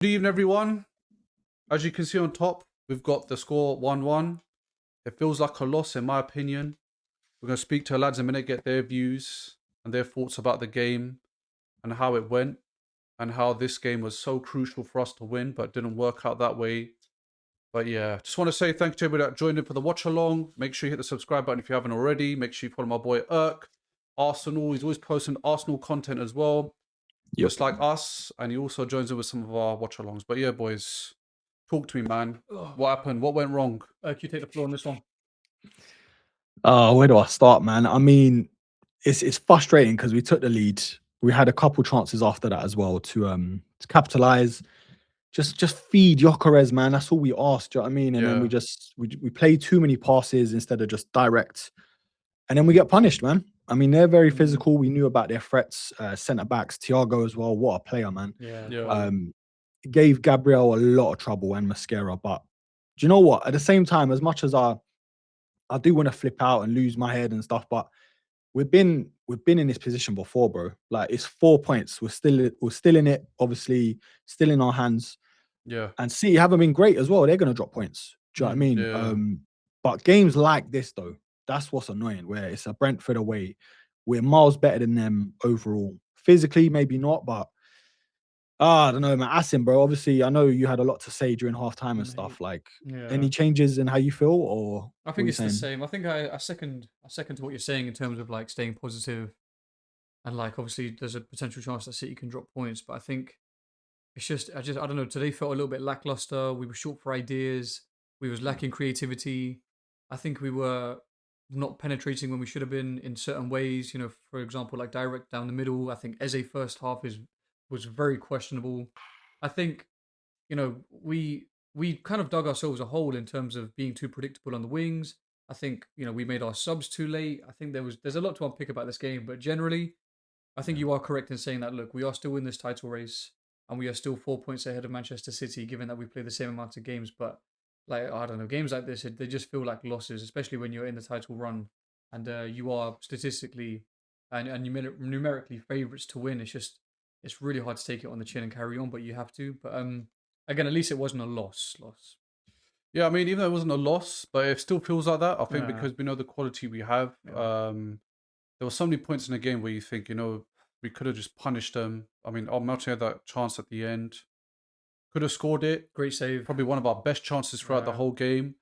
Good evening, everyone. As you can see on top, we've got the score 1-1. It feels like a loss, in my opinion. We're going to speak to the lads in a minute, get their views and their thoughts about the game and how it went and how this game was so crucial for us to win, but didn't work out that way. But yeah, just want to say thank you to everybody that joined in for the watch along. Make sure you hit the subscribe button if you haven't already. Make sure you follow my boy Irk. Arsenal, he's always posting Arsenal content as well, Yep. just like us. And he also joins in with some of our watch alongs. But yeah, boys, talk to me, man. What happened? What went wrong? Can you take the floor on this one? Where do I start, man? I mean, it's frustrating because we took the lead. We had a couple chances after that as well to capitalize. Just feed Gyökeres, man. That's all we asked. Do you know what I mean? And then Yeah. we play too many passes instead of just direct. And then we get punished, man. I mean, they're very physical. We knew about their threats. Centre backs, Thiago as well. What a player, man. Yeah. Yeah. Gave Gabriel a lot of trouble and Mascara. But do you know what? At the same time, as much as I do want to flip out and lose my head and stuff, but we've been in this position before, bro. Like it's 4 points. We're still in it, obviously, still in our hands. Yeah. And City haven't been great as well. They're gonna drop points. Do you know what I mean? Yeah. But games like this though, that's what's annoying, where it's a Brentford away. We're miles better than them overall. Physically, maybe not, but I don't know, man. Asim, bro. Obviously, I know you had a lot to say during halftime and Mate, stuff. Like, yeah. any changes in how you feel, or I what are think you it's the saying? same. I think I second to what you're saying in terms of like staying positive and like obviously there's a potential chance that City can drop points, but I think it's just I don't know. Today felt a little bit lackluster. We were short for ideas. We was lacking creativity. I think we were not penetrating when we should have been in certain ways. You know, for example, like direct down the middle. I think Eze first half was very questionable. I think we kind of dug ourselves a hole in terms of being too predictable on the wings. I think we made our subs too late. I think there's a lot to unpick about this game, but generally, I think Yeah. you are correct in saying that. Look, we are still in this title race, and we are still 4 points ahead of Manchester City, given that we play the same amount of games. But like I don't know, games like this they just feel like losses, especially when you're in the title run and you are statistically and numerically favourites to win. It's really hard to take it on the chin and carry on, but you have to. But again, at least it wasn't a loss. Yeah, I mean, even though it wasn't a loss, but it still feels like that. I think Yeah. because we know the quality we have. Yeah. There were so many points in the game where you think, we could have just punished them. I mean, Martin had that chance at the end. Could have scored it. Great save. Probably one of our best chances throughout the Yeah. whole game.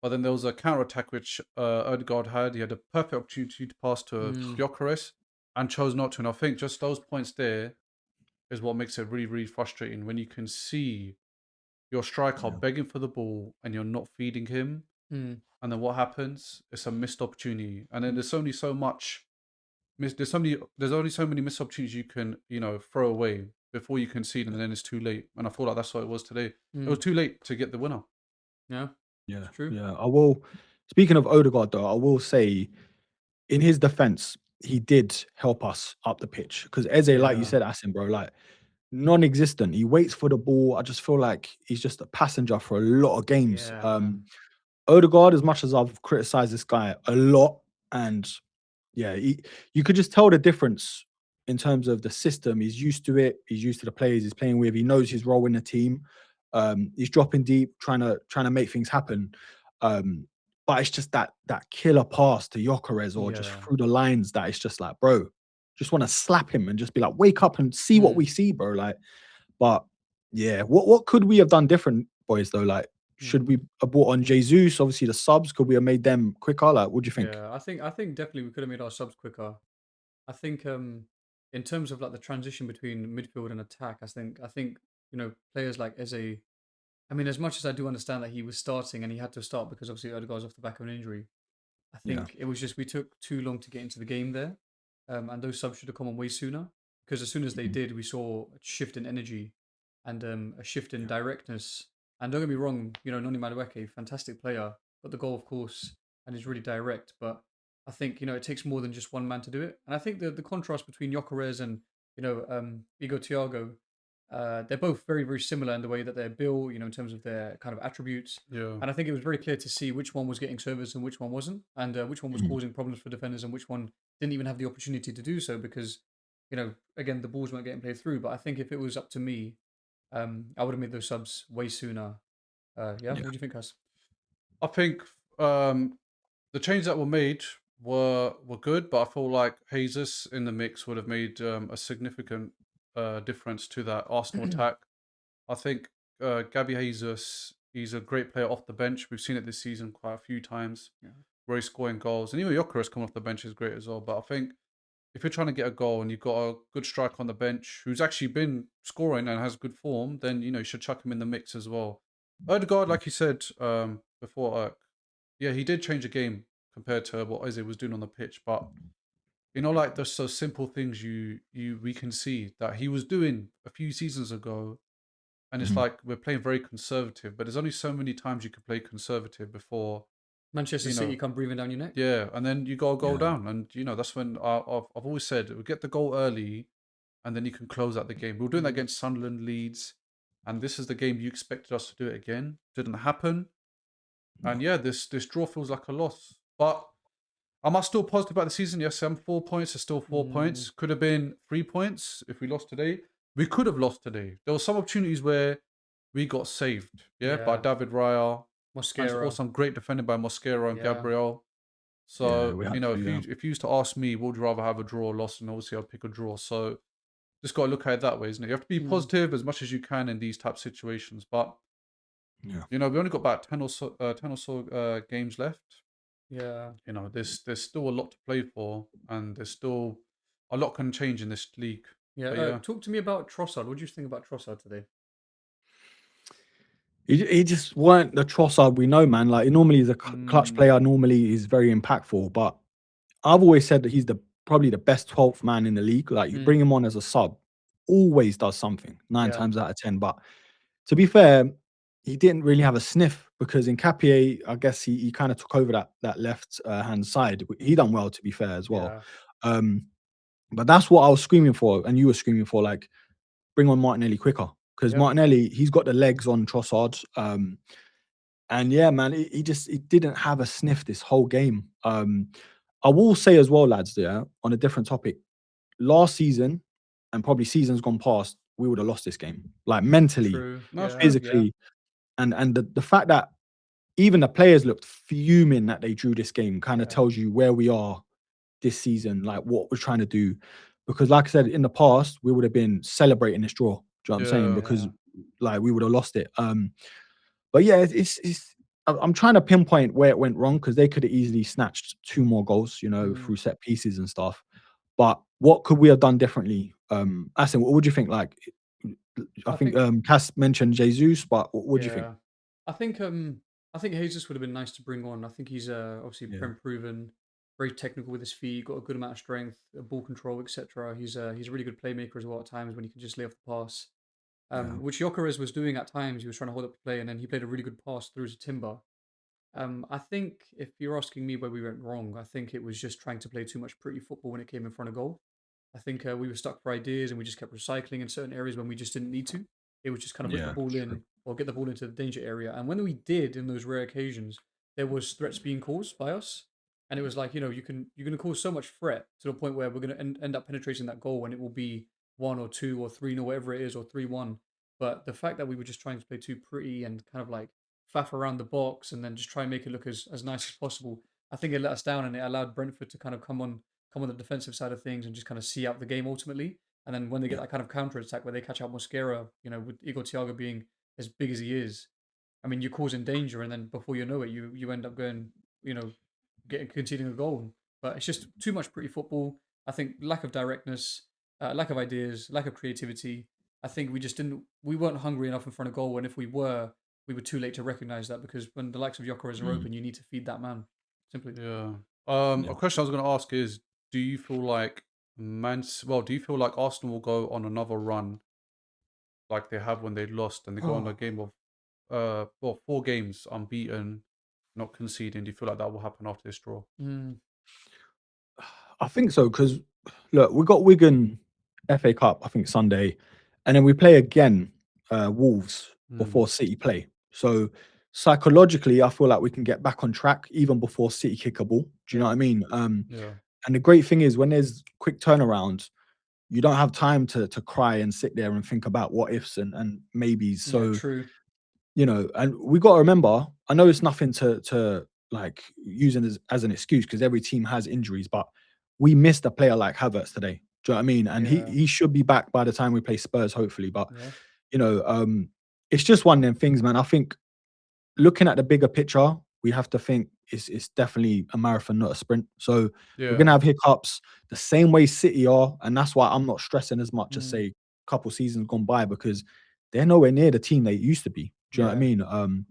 But then there was a counter attack which Odegaard had. He had a perfect opportunity to pass to Gyökeres and chose not to. And I think just those points there is what makes it really, really frustrating when you can see your striker Yeah. begging for the ball and you're not feeding him. Mm. And then what happens? It's a missed opportunity. And then there's only so much. There's only so many missed opportunities you can throw away before you concede, and then it's too late. And I feel like that's what it was today. It was too late to get the winner. Yeah. Yeah, It's true. yeah. I will. Speaking of Odegaard, though, I will say, in his defense, he did help us up the pitch because Eze, like you Yeah. said, Asim, bro, like non-existent. He waits for the ball. I just feel like he's just a passenger for a lot of games. Yeah, man. Odegaard, as much as I've criticized this guy a lot, and yeah, you could just tell the difference in terms of the system. He's used to it. He's used to the players he's playing with. He knows his role in the team. He's dropping deep, trying to make things happen. But it's just that killer pass to Gyökeres or just Yeah. through the lines that it's just like, bro, just want to slap him and just be like, wake up and see what we see, bro. Like, but yeah, what could we have done different, boys? Though, like, should we have brought on Jesus? Obviously, the subs could we have made them quicker? Like, what do you think? Yeah, I think definitely we could have made our subs quicker. I think in terms of like the transition between midfield and attack, I think players like Eze. I mean, as much as I do understand that he was starting and he had to start because obviously Odegaard's off the back of an injury, I Yeah. think it was just we took too long to get into the game there, and those subs should have come on way sooner. Because as soon as they Mhm. did, we saw a shift in energy and a shift in Yeah. directness. And don't get me wrong, Noni Madueke, fantastic player, got the goal of course, and is really direct. But I think it takes more than just one man to do it. And I think the contrast between Gyökeres and Igor Thiago, they're both very very similar in the way that they're built, in terms of their kind of attributes. Yeah. And I think it was very clear to see which one was getting service and which one wasn't, and which one was Mhm. causing problems for defenders and which one didn't even have the opportunity to do so because, again, the balls weren't getting played through. But I think if it was up to me, I would have made those subs way sooner. Yeah, what do you think, Cas? I think the changes that were made were good, but I feel like Jesus in the mix would have made a significant difference to that Arsenal attack. I think Gabby Jesus, he's a great player off the bench. We've seen it this season quite a few times Yeah. where he's scoring goals. And even Jokeris coming off the bench is great as well. But I think if you're trying to get a goal and you've got a good striker on the bench who's actually been scoring and has good form, then you should chuck him in the mix as well. Odegaard, like you said before, yeah, he did change the game compared to what Eze was doing on the pitch. But like those so simple things we can see that he was doing a few seasons ago, and it's Mhm. like we're playing very conservative. But there's only so many times you can play conservative before Manchester you City know, come breathing down your neck. yeah, and then you got a goal Yeah. down, and that's when I've always said we get the goal early, and then you can close out the game. We were doing that against Sunderland, Leeds, and this is the game you expected us to do it again. Didn't happen, and yeah, this draw feels like a loss. But am I still positive about the season? Yes, I'm 4 points. It's still 4 points. Could have been 3 points if we lost today. We could have lost today. There were some opportunities where we got saved, by Yeah. David Raya, and Mosquera. also some great defending by Mosquera and Yeah. Gabriel. Yeah, So, we had if to, yeah. you used to ask me, would you rather have a draw or loss? And obviously, I'd pick a draw. So, just got to look at it that way, isn't it? You have to be positive as much as you can in these type of situations. But, Yeah. we only got about 10 or so games left. Yeah. There's still a lot to play for, and there's still a lot can change in this league. Yeah. But yeah. Talk to me about Trossard. What do you think about Trossard today? He just weren't the Trossard we know, man. Like, normally he's a clutch Mm, player. Normally he's very impactful, but I've always said that he's probably the best 12th man in the league. Like, you bring him on as a sub, always does something 9 Yeah. times out of 10. But to be fair, he didn't really have a sniff because in Capier, I guess he kind of took over that left hand side. He done well, to be fair, as well. Yeah. But that's what I was screaming for, and you were screaming for, like, bring on Martinelli quicker because Yeah. Martinelli, he's got the legs on Trossard. And yeah, man, he didn't have a sniff this whole game. I will say as well, lads, yeah, on a different topic, last season and probably seasons gone past, we would have lost this game, like mentally, True. no, it's Yeah. true. physically, and the fact that even the players looked fuming that they drew this game kind of Yeah. tells you where we are this season, like what we're trying to do. Because like I said, in the past, we would have been celebrating this draw. Do you know what I'm saying? Yeah. Because Yeah. like we would have lost it. But yeah, I'm trying to pinpoint where it went wrong because they could have easily snatched 2 more goals, through set pieces and stuff. But what could we have done differently? Asin, what would you think? Like, I I think think. Cass mentioned Jesus, but what do you think? Yeah. I think Jesus would have been nice to bring on. I think he's obviously Yeah. prem proven, very technical with his feet, got a good amount of strength, ball control, etc. He's a really good playmaker as well at times when he can just lay off the pass. Yeah. Which Jokeris was doing at times. He was trying to hold up the play, and then he played a really good pass through to Timber. I think if you're asking me where we went wrong, I think it was just trying to play too much pretty football when it came in front of goal. I think we were stuck for ideas and we just kept recycling in certain areas when we just didn't need to. It was just kind of whip the Yeah. ball True. in or get the ball into the danger area. And when we did in those rare occasions, there was threats being caused by us. And it was like, you're going to cause so much threat to the point where we're going to end up penetrating that goal and it will be 1 or 2 or 3, or whatever it is, or 3-1. But the fact that we were just trying to play too pretty and kind of like faff around the box and then just try and make it look as nice as possible, I think it let us down and it allowed Brentford to kind of come on the defensive side of things and just kind of see out the game ultimately. And then when they get Yeah. that kind of counter attack where they catch out Mosquera, with Igor Thiago being as big as he is, I mean, you're causing danger, and then before you know it, you end up going, getting conceding a goal. But it's just too much pretty football. I think lack of directness, lack of ideas, lack of creativity. I think we weren't hungry enough in front of goal, and if we were too late to recognize that because when the likes of Jokeris are open, you need to feed that man. Simply. Yeah. Yeah. A question I was going to ask is, do you feel like do you feel like Arsenal will go on another run like they have when they lost and they go on a game of 4 games unbeaten, not conceding? Do you feel like that will happen after this draw? Mm, I think so because look, we got Wigan FA Cup, I think Sunday, and then we play again Wolves before City play. So psychologically, I feel like we can get back on track even before City kick a ball. Do you know yeah. what I mean? Yeah. And the great thing is when there's quick turnaround, you don't have time to cry and sit there and think about what ifs and maybes. Yeah, So, true. and we got to remember, I know it's nothing to like using as an excuse because every team has injuries, but we missed a player like Havertz today. Do you know what I mean? And Yeah. he should be back by the time we play Spurs, hopefully. But Yeah. you know, it's just one of them things, man. I think looking at the bigger picture, we have to think it's definitely a marathon, not a sprint. So we're Yeah. gonna have hiccups the same way City are, and that's why I'm not stressing as much as Mm. say a couple seasons gone by because they're nowhere near the team they used to be. Do you know what I Yeah. mean?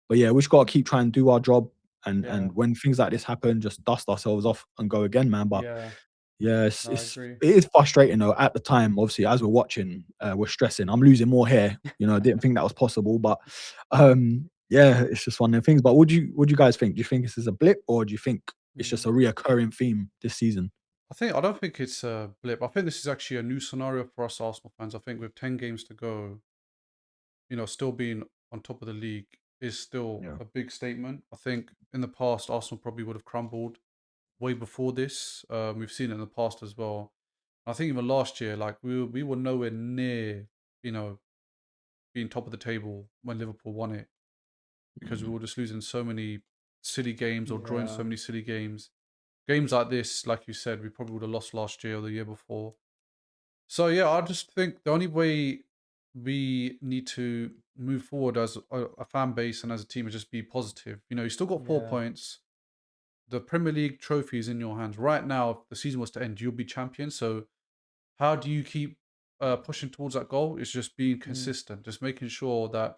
But yeah, we just gotta keep trying to do our job, and Yeah. when things like this happen, just dust ourselves off and go again, man. But Yeah. yeah, No, I agree. it is frustrating though. At the time, obviously, as we're watching, we're stressing. I'm losing more hair. You know, I didn't think that was possible, but yeah, it's just one of the things. But what do you guys think? Do you think this is a blip, or do you think it's just a Mm. reoccurring theme this season? I don't think it's a blip. I think this is actually a new scenario for us Arsenal fans. I think with 10 games to go, still being on top of the league is still Yeah. a big statement. I think in the past, Arsenal probably would have crumbled way before this. We've seen it in the past as well. I think even last year, like we were nowhere near, you know, being top of the table when Liverpool won it because we Mm. were just losing so many silly games or drawing so Yeah. many silly games. Games like this, like you said, we probably would have lost last year or the year before. So yeah, I just think the only way we need to move forward as a fan base and as a team is just be positive. You still got four Yeah. points. The Premier League trophy is in your hands right now. If the season was to end, you'll be champion. So how do you keep pushing towards that goal? It's just being Mm. consistent, just making sure that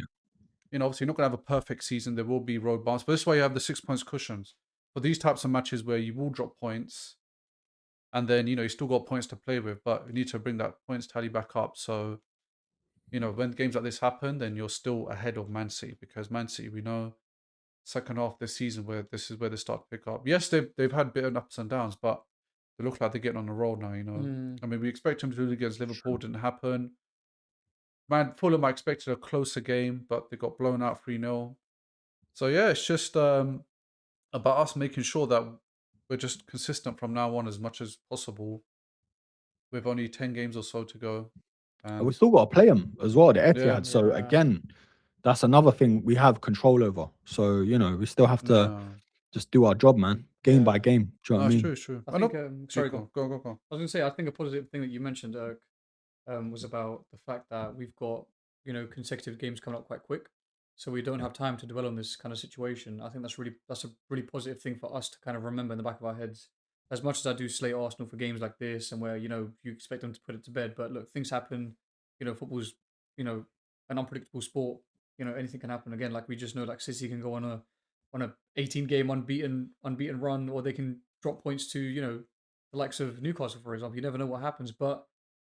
obviously you're not going to have a perfect season. There will be road bumps, but this way you have the 6 points cushions for these types of matches where you will drop points, and then you still got points to play with, but you need to bring that points tally back up. So when games like this happen, then you're still ahead of Man City because Man City, we know, second half this season where this is where they start to pick up. Yes, they've had a bit of ups and downs, but they look like they're getting on the roll now. Mm. I mean, we expect them to do it against Liverpool, True. didn't happen. Man, Fulham, I expected a closer game, but they got blown out 3-0. So yeah, it's just about us making sure that we're just consistent from now on as much as possible with only 10 games or so to go. And we And still got to play them as well, the yeah, Etihad. So Yeah. again, that's another thing we have control over. So we still have to yeah, just do our job, man, game by Yeah. game. Do you know no, what I it's mean? true, it's true. I I think. know. You Sorry, go on. go. I was gonna say, I think a positive thing that you mentioned, was about the fact that we've got consecutive games coming up quite quick, so we don't Yeah. have time to dwell on this kind of situation. I think that's a really positive thing for us to kind of remember in the back of our heads. As much as I do slate Arsenal for games like this and where you expect them to put it to bed, but look, things happen. Football's you know an unpredictable sport. Anything can happen again. Like we just know, like City can go on a 18 game unbeaten run, or they can drop points to the likes of Newcastle, for example. You never know what happens, but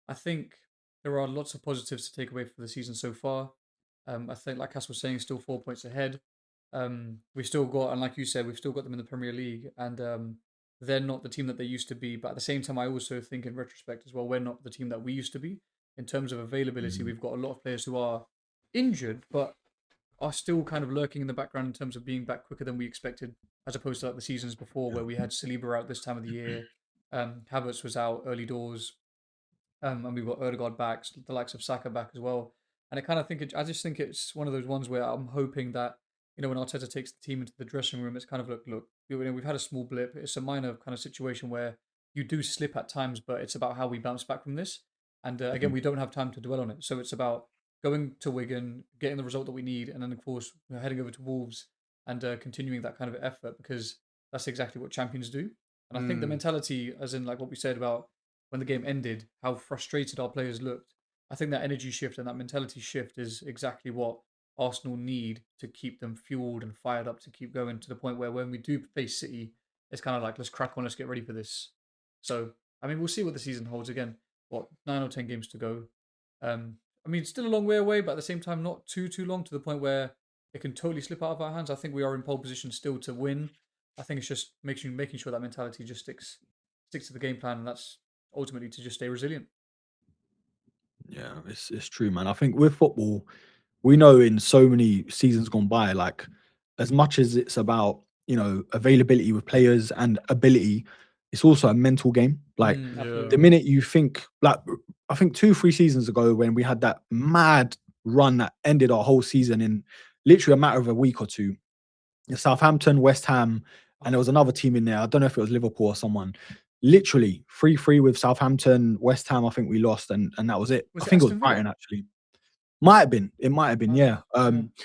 I think there are lots of positives to take away for the season so far. I think, like Cass was saying, still 4 points ahead. We still got, and like you said, we've still got them in the Premier League, and they're not the team that they used to be. But at the same time, I also think, in retrospect as well, we're not the team that we used to be in terms of availability. Mhm. We've got a lot of players who are injured, but are still kind of lurking in the background in terms of being back quicker than we expected, as opposed to like the seasons before Yeah. where we had Saliba out this time of the year, Havertz was out early doors, and we've got Odegaard back, the likes of Saka back as well. And I just think it's one of those ones where I'm hoping that when Arteta takes the team into the dressing room, it's kind of look, we've had a small blip. It's a minor kind of situation where you do slip at times, but it's about how we bounce back from this. And again, Mhm. we don't have time to dwell on it, so it's about going to Wigan, getting the result that we need, and then of course we're heading over to Wolves and continuing that kind of effort because that's exactly what champions do. And I think the Mm, mentality, as in like what we said about when the game ended, how frustrated our players looked. I think that energy shift and that mentality shift is exactly what Arsenal need to keep them fueled and fired up to keep going to the point where when we do face City, it's kind of like, let's crack on, let's get ready for this. So, I mean, we'll see what the season holds again. What, 9 or 10 games to go? I mean, still a long way away, but at the same time, not too long to the point where it can totally slip out of our hands. I think we are in pole position still to win. I think it's just making sure that mentality just sticks to the game plan, and that's ultimately to just stay resilient. Yeah, it's true, man. I think with football, we know in so many seasons gone by, like as much as it's about availability with players and ability, it's also a mental game. Like Mm, Yeah. the absolutely. minute you think, like I think 2-3 seasons ago when we had that mad run that ended our whole season in literally a matter of a week or two. Southampton, West Ham, and there was another team in there. I don't know if it was Liverpool or someone. Literally 3-3 with Southampton, West Ham. I think we lost, and that was it. I Was it think it was Aston Villa? Brighton actually. Might have been. It might have been. Might have Yeah. been, yeah.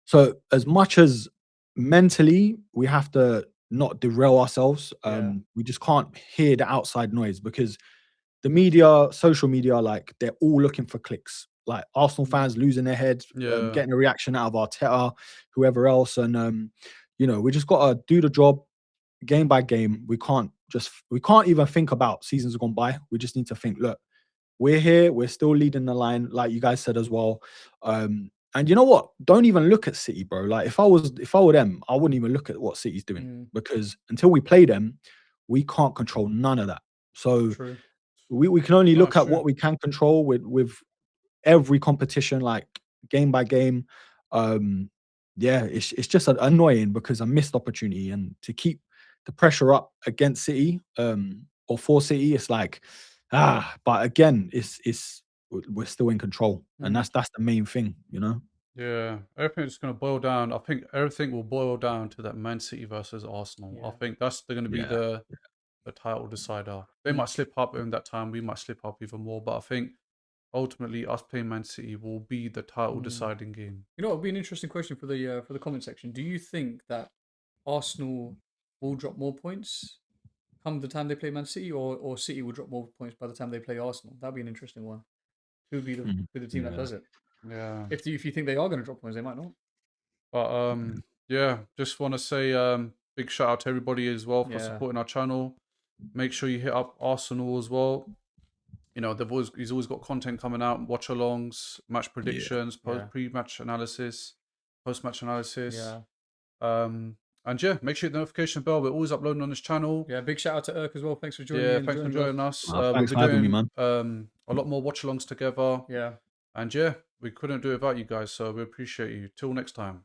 So as much as mentally we have to not derail ourselves, Yeah. we just can't hear the outside noise because the media, social media, like they're all looking for clicks. Like Arsenal fans losing their heads, Yeah. getting a reaction out of Arteta, whoever else, and we just gotta do the job game by game. We can't even think about seasons gone by. We just need to think, look, we're here, we're still leading the line, like you guys said as well. And you know what? Don't even look at City, bro. Like if I were them, I wouldn't even look at what City's doing because until we play them, we can't control none of that. So True. we can only No, look it's at true. what we can control with every competition, like game by game. Yeah, it's just annoying because a missed opportunity, and to keep the pressure up against City, or for City, it's like but again, we're still in control, and Mm. that's the main thing, you know. Yeah, everything's going to boil down. I think everything will boil down to that Man City versus Arsenal. I Yeah. think that's going to be Yeah, the title decider. They Mm. might slip up in that time. We might slip up even more. But I think ultimately, us playing Man City will be the title deciding game. You know, it'll be an interesting question for the comment section. Do you think that Arsenal will drop more points come the time they play Man City, or City will drop more points by the time they play Arsenal? That'd be an interesting one. Who would be the team that yeah, does it? Yeah. If you think they are going to drop points, they might not. But yeah, just want to say big shout out to everybody as well for Yeah. supporting our channel. Make sure you hit up Arsenal as well. You know, he's always got content coming out, watch alongs, match predictions, Yeah. pre-match analysis, post-match analysis. Yeah. And yeah, make sure you hit the notification bell. We're always uploading on this channel. Yeah. Big shout out to Irk as well. Thanks for joining me. Yeah, and thanks for joining us. Thanks We'll be for having me, doing man. a lot more watch alongs together. Yeah. And yeah, we couldn't do it without you guys, so we appreciate you. Till next time.